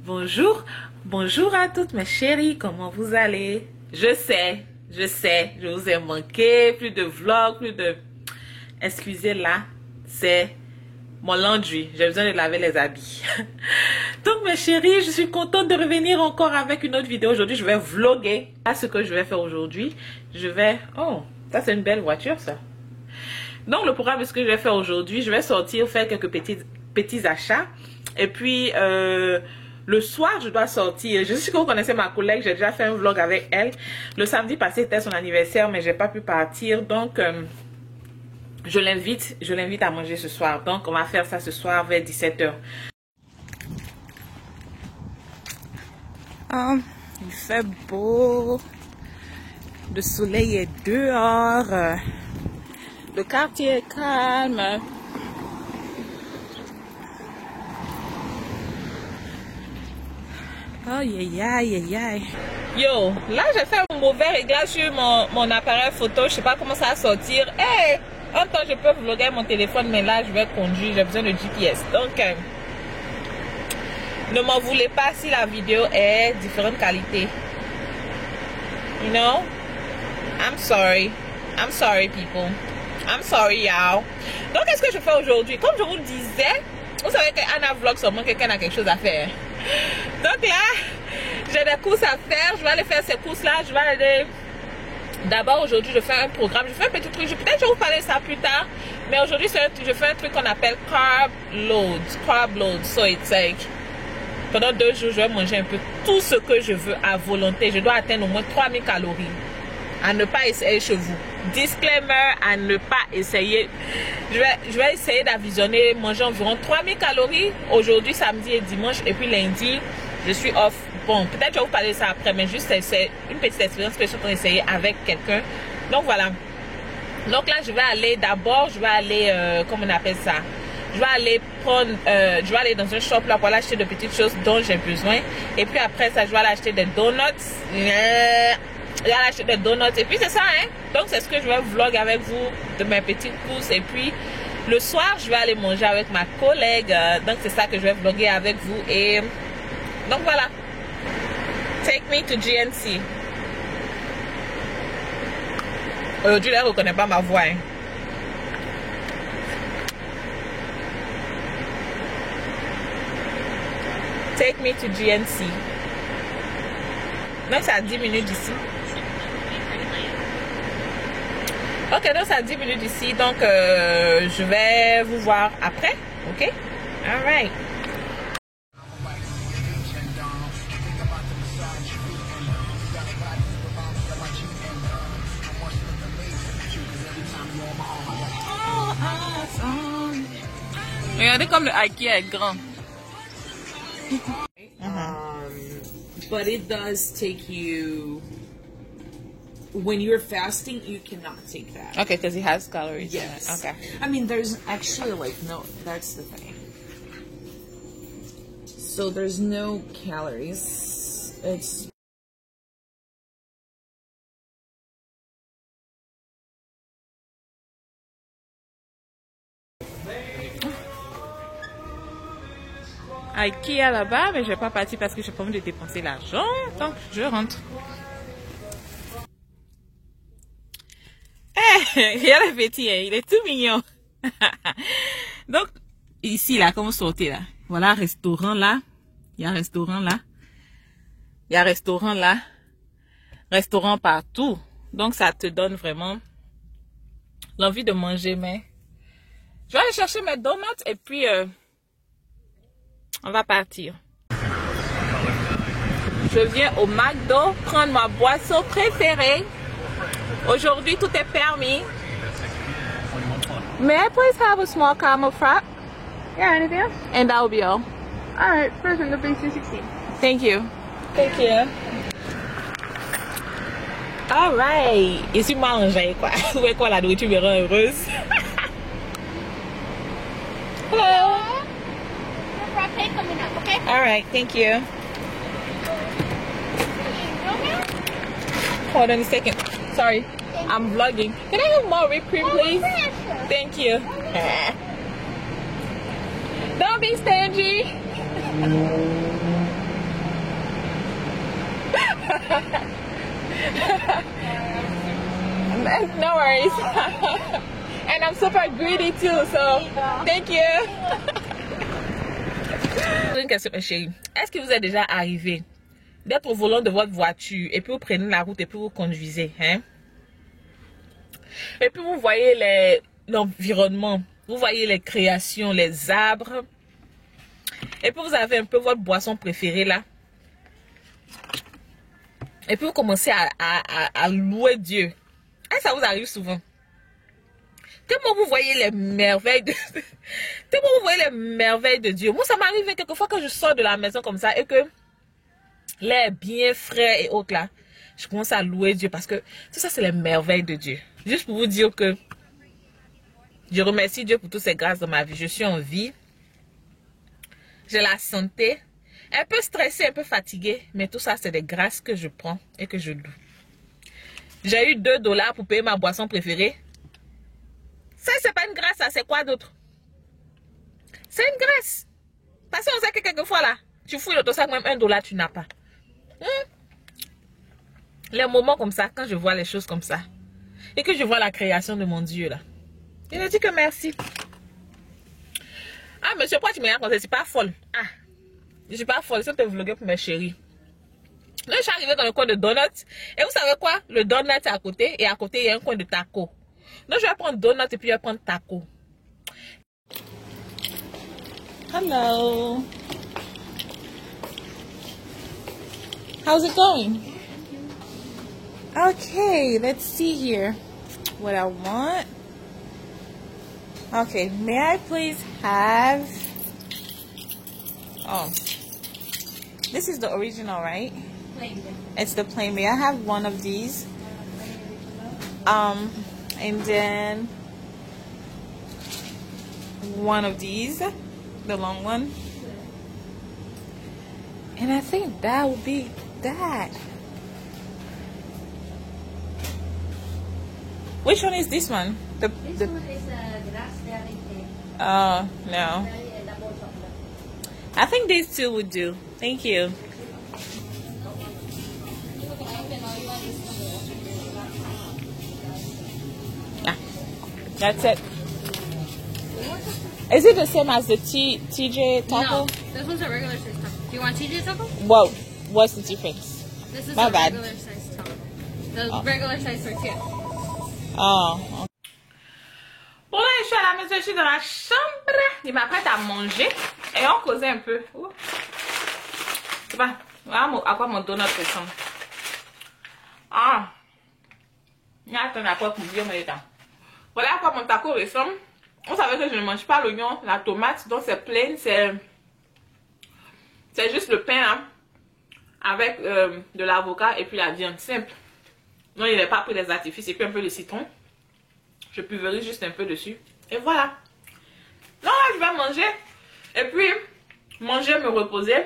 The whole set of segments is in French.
Bonjour à toutes mes chéries, comment vous allez? Je sais, je vous ai manqué, plus de vlogs, plus de... Excusez là, c'est mon laundry, j'ai besoin de laver les habits. Donc mes chéries, je suis contente de revenir encore avec une autre vidéo. Aujourd'hui, je vais vlogger. À ce que je vais faire aujourd'hui, je vais... Oh, ça c'est une belle voiture ça. Donc le programme de ce que je vais faire aujourd'hui, je vais sortir, faire quelques petits achats. Et puis... le soir, je dois sortir. Je sais que vous connaissez ma collègue. J'ai déjà fait un vlog avec elle. Le samedi passé, c'était son anniversaire, mais j'ai pas pu partir. Donc, je l'invite à manger ce soir. Donc, on va faire ça ce soir vers 17 h. Il fait beau. Le soleil est dehors. Le quartier est calme. Aïe, aïe, aïe, aïe. Yo, là j'ai fait un mauvais réglage sur mon appareil photo. Je sais pas comment ça va sortir. Hey, en temps je peux vlogger mon téléphone, mais là je vais conduire. J'ai besoin de GPS. Donc, ne m'en voulez pas si la vidéo est différente qualité. You know? I'm sorry. I'm sorry, people. I'm sorry, y'all. Donc, qu'est-ce que je fais aujourd'hui? Comme je vous le disais, vous savez qu'Anna vlog seulement quelqu'un a quelque chose à faire. Donc là, j'ai des courses à faire. Je vais aller faire ces courses-là. Je vais aller... D'abord, aujourd'hui, je fais un programme. Je fais un petit truc. Peut-être je vais vous parler de ça plus tard. Mais aujourd'hui, je fais un truc qu'on appelle carb load. Carb load. So, it's like... Pendant 2 jours, je vais manger un peu tout ce que je veux à volonté. Je dois atteindre au moins 3000 calories. À ne pas essayer chez vous. Disclaimer, à ne pas essayer. Je vais essayer d'avisionner, manger environ 3000 calories aujourd'hui, samedi et dimanche. Et puis lundi, je suis off. Bon, peut-être je vais vous parler de ça après, mais juste c'est une petite expérience que je suis en train d'essayer avec quelqu'un. Donc voilà. Donc là, je vais aller d'abord, comment on appelle ça? Je vais aller prendre, je vais aller dans un shop là pour aller acheter de petites choses dont j'ai besoin. Et puis après ça, je vais aller acheter des donuts. Je vais aller acheter des donuts et puis c'est ça, hein. Donc c'est ce que je vais vlog avec vous de mes petites courses. Et puis le soir, je vais aller manger avec ma collègue. Donc c'est ça que je vais vlogger avec vous. Et donc voilà. Take me to GNC. Aujourd'hui, elle ne reconnaît pas ma voix, hein. Take me to GNC. Donc c'est à 10 minutes d'ici. Ok, donc c'est à 10 minutes d'ici. Donc je vais vous voir après. Ok? Alright. Regardez comme le Ikea est grand. But it does take you, when you're fasting, you cannot take that. Okay, because it has calories. Yes. In it. Okay. I mean, there's actually like no, that's the thing. So there's no calories. It's... Ikea là-bas, mais je vais pas partir parce que j'ai pas envie de dépenser l'argent. Donc je rentre. Il y a le petit, hein, il est tout mignon. Donc ici là, comme vous sortez là, voilà restaurant là, il y a un restaurant là, il y a un restaurant là, restaurant partout. Donc ça te donne vraiment l'envie de manger. Mais je vais aller chercher mes donuts et puis on va partir. Je viens au McDo prendre ma boisson préférée. Aujourd'hui, tout est permis. May I please have a small caramel frap? Yeah, anything else? And that will be all. Alright, frozen, the base 216. Thank you. Thank you. Alright. Ici, manger quoi. Où est quoi la nourriture me rend heureuse. Hello. Frappe coming up, okay? Alright, thank you. Hold on a second. Sorry, I'm vlogging. Can I have more whipped cream, please? Thank you. Don't be stingy. No worries. And I'm super greedy too, so thank you. Une question, ma chérie. Est-ce que vous êtes déjà arrivé d'être au volant de votre voiture et puis vous prenez la route et puis vous conduisez, hein? Et puis vous voyez l'environnement, vous voyez les créations, les arbres. Et puis vous avez un peu votre boisson préférée là. Et puis vous commencez à louer Dieu. Et ça vous arrive souvent. Tellement vous voyez les merveilles de... Tellement vous voyez les merveilles de Dieu. Moi, ça m'arrive quelquefois quand je sors de la maison comme ça et que l'air est bien frais et autres là. Je commence à louer Dieu parce que tout ça, c'est les merveilles de Dieu. Juste pour vous dire que je remercie Dieu pour toutes ces grâces dans ma vie. Je suis en vie. J'ai la santé. Un peu stressée, un peu fatiguée. Mais tout ça, c'est des grâces que je prends et que je loue. J'ai eu $2 pour payer ma boisson préférée. Ça, c'est pas une grâce, ça, c'est quoi d'autre? C'est une grâce. Parce qu'on sait que quelquefois là, tu fouilles dans ton sac, même $1, tu n'as pas. Les moments comme ça, quand je vois les choses comme ça, et que je vois la création de mon Dieu là, il me dit que merci. Ah, monsieur, pourquoi tu me regardes comme ça? Je suis pas folle. Ah, je suis pas folle, c'est te vlogger pour mes chéris. Là, je suis arrivée dans le coin de donuts. Et vous savez quoi? Le donut est à côté. Et à côté, il y a un coin de taco. Donc, je vais prendre donut et puis je vais prendre taco. Hello. How's it going? Okay, let's see here. What I want. Okay, may I please have... Oh. This is the original, right? It's the plain. May I have one of these? And then one of these, the long one. And I think that would be that. Which one is this one? This one is raspberry cake. Oh, no. I think these two would do. Thank you. Yeah, that's it. Is it the same as the TJ taco? No, this one's a regular size taco. Do you want TJ taco? Whoa, what's the difference? This is My a bad. regular size taco. The regular size tortilla. Oh. Bon, là, je suis à la maison, je suis dans la chambre. Il m'apprête à manger. Et on causait un peu. C'est pas. Voilà à quoi mon donut ressemble. Ah. Attends, à quoi pour dire mon état. Voilà à quoi mon taco ressemble. On savait que je ne mange pas l'oignon, la tomate. Donc, c'est plain. C'est juste le pain hein, avec de l'avocat et puis la viande simple. Non, il n'est pas pris des artifices et puis un peu de citron. Je pulvérise juste un peu dessus. Et voilà. Non, là, je vais manger. Et puis, manger, me reposer.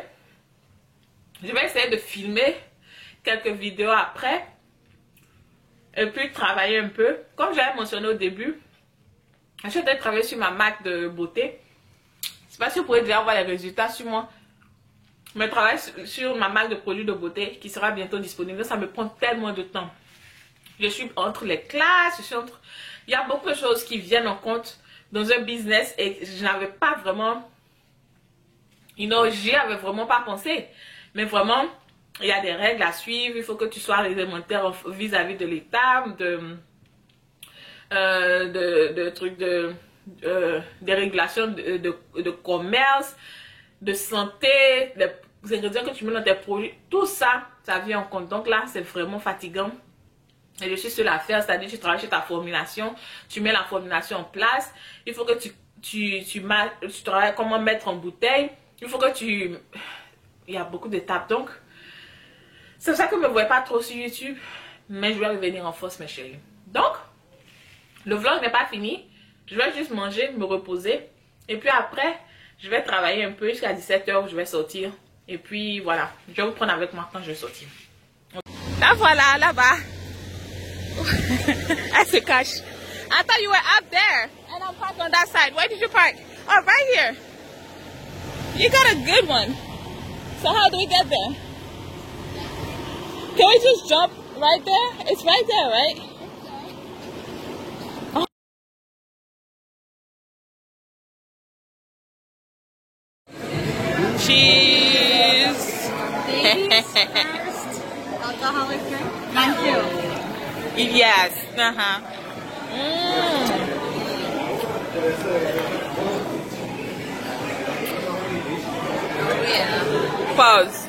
Je vais essayer de filmer quelques vidéos après. Et puis, travailler un peu. Comme j'avais mentionné au début, je suis en train de travailler sur ma marque de beauté. Je ne sais pas si vous pourrez déjà voir les résultats sur moi. Mais je travaille sur ma marque de produits de beauté qui sera bientôt disponible. Ça me prend tellement de temps. Je suis entre les classes, il y a beaucoup de choses qui viennent en compte dans un business et je n'avais pas vraiment, j'y avais vraiment pas pensé. Mais vraiment, il y a des règles à suivre, il faut que tu sois réglementaire vis-à-vis de l'État, des régulations de commerce, de santé, des ingrédients que tu mets dans tes produits. Tout ça, ça vient en compte. Donc là, c'est vraiment fatigant. Et je suis sur la faire, c'est-à-dire tu travailles sur ta formulation, tu mets la formulation en place, il faut que tu travailles comment mettre en bouteille, il faut que il y a beaucoup d'étapes, donc c'est pour ça que je ne me voyais pas trop sur YouTube, mais je vais revenir en force mes chéris. Donc, le vlog n'est pas fini, je vais juste manger, me reposer, et puis après, je vais travailler un peu jusqu'à 17 h, je vais sortir, et puis voilà, je vais vous prendre avec moi quand je vais sortir. Là voilà, là-bas. I se cache. I thought you were up there and I'm parked on that side. Where did you park? Oh, right here. You got a good one. So how do we get there? Can we just jump right there? It's right there, right? Cheese. Babies first alcoholic drink. Thank you. Yes. Yeah. Pause.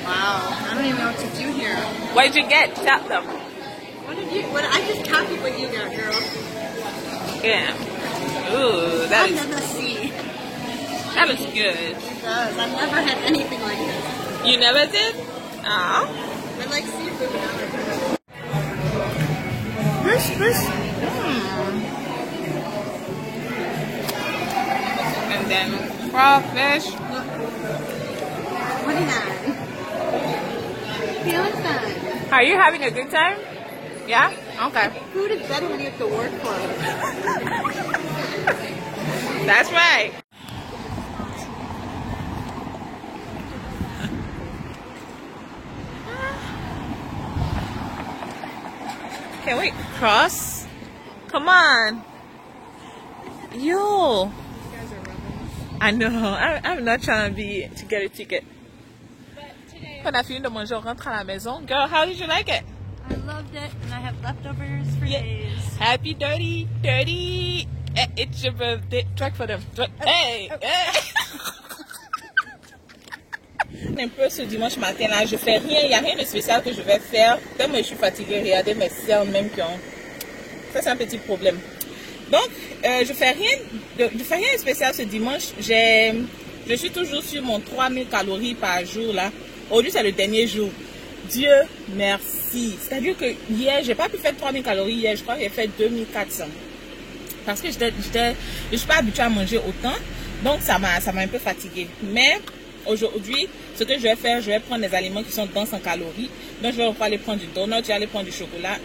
Wow. I don't even know what to do here. What did you get? Tell them. What I just copied what you got, girl. Yeah. Ooh, that is. Never see. That looks good. It does. I've never had anything like this. You never did? Ah. I like seafood now. This. And then crawfish. What is that? Feeling fun. Are you having a good time? Yeah? Okay. Food is better when you have to work for it. That's right. Can we cross? Come on. Yo. I know. I'm not trying to get a ticket. Quand on a fini de manger, on rentre à la maison. Girl, how did you like it? I loved it, and I have leftovers for days. Happy dirty. It's your birthday. Track for them. Hey! Un peu ce dimanche matin là, je fais rien, il n'y a rien de spécial que je vais faire. Tellement je suis fatiguée, regardez mes cernes même qui ont. Ça c'est un petit problème. Donc je fais rien de spécial ce dimanche. Je suis toujours sur mon 3000 calories par jour là. Aujourd'hui c'est le dernier jour. Dieu merci. C'est-à-dire que hier, j'ai pas pu faire 3000 calories hier, je crois que j'ai fait 2400. Parce que je suis pas habituée à manger autant, donc ça m'a un peu fatiguée. Mais aujourd'hui, ce que je vais faire, je vais prendre des aliments qui sont denses en calories. Donc je vais aller prendre du donut, je vais aller prendre du chocolat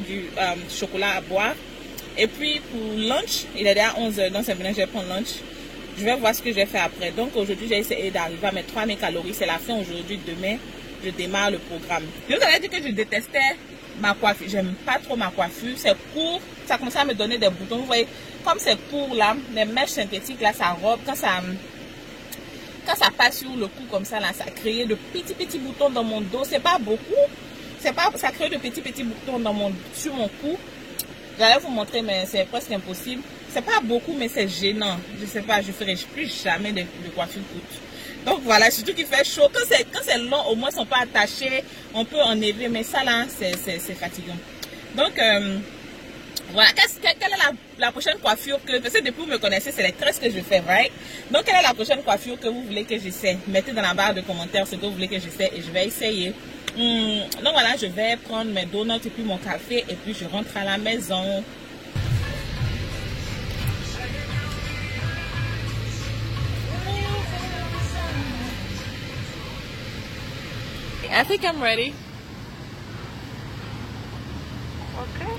à boire. Et puis pour lunch, il est déjà 11h, donc c'est maintenant que je vais prendre lunch. Je vais voir ce que je vais faire après. Donc aujourd'hui, j'ai essayé d'arriver à mes 3000 calories. C'est la fin aujourd'hui, demain. Je démarre le programme. Je vous avais dit que je détestais ma coiffure. J'aime pas trop ma coiffure. C'est court. Ça commence à me donner des boutons. Vous voyez, comme c'est court là, les mèches synthétiques là, ça robe. Quand ça passe sur le cou comme ça là, ça crée de petits boutons dans mon dos. C'est pas beaucoup. Ça crée de petits boutons sur mon cou. J'allais vous montrer, mais c'est presque impossible. C'est pas beaucoup, mais c'est gênant. Je sais pas, je ferai plus jamais de coiffure courte. Donc voilà, surtout qu'il fait chaud. Quand c'est long, au moins ils sont pas attachés. On peut enlever, mais ça là, c'est fatigant. Donc voilà, quelle est la prochaine coiffure que... Parce que depuis que vous me connaissez, c'est les tresses que je fais, right? Donc quelle est la prochaine coiffure que vous voulez que j'essaie? Mettez dans la barre de commentaires ce que vous voulez que j'essaie et je vais essayer. Donc voilà, je vais prendre mes donuts et puis mon café et puis je rentre à la maison. I think I'm ready. Okay.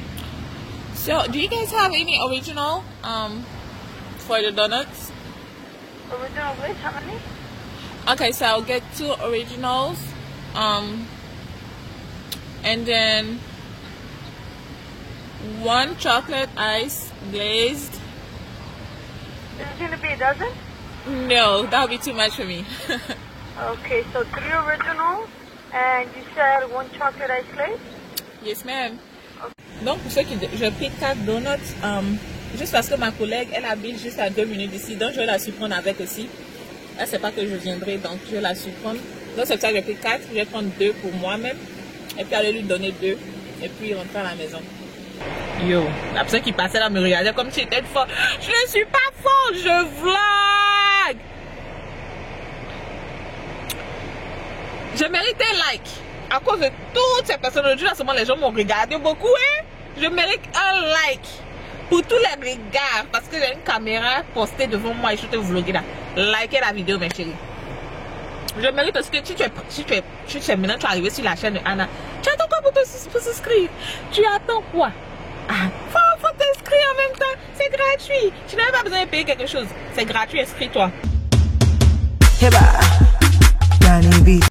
So, do you guys have any original for the donuts? Original which? How many? Okay, so I'll get 2 originals. And then 1 chocolate ice glazed. Is it going to be a dozen? No, that would be too much for me. Okay, so 3 originals, and you said 1 chocolate ice glaze? Yes, ma'am. Donc, pour ceux qui... Je pris 4 donuts, juste parce que ma collègue, elle habite juste à 2 minutes d'ici, donc je vais la surprendre avec aussi. Elle sait pas que je viendrai, donc je vais la surprendre. Donc, c'est pour ça que j'ai pris 4, je vais prendre 2 pour moi-même, et puis aller lui donner 2, et puis rentrer à la maison. Yo, la personne qui passait là me regardait comme si j'étais forte. Je ne suis pas forte, je vlog! Je mérite un like. À cause de toutes ces personnes aujourd'hui, en ce moment, les gens m'ont regardé beaucoup, hein. Je mérite un like. Pour tous les regards. Parce que j'ai une caméra postée devant moi et je te vlogger là. Likez la vidéo, mes chéris. Je mérite parce que si tu es maintenant, tu es arrivé sur la chaîne de Anna. Tu attends quoi pour te souscrire? Tu attends quoi? Ah, faut t'inscrire, en même temps. C'est gratuit. Tu n'as pas besoin de payer quelque chose. C'est gratuit, inscris-toi. Heba, Danny Beat.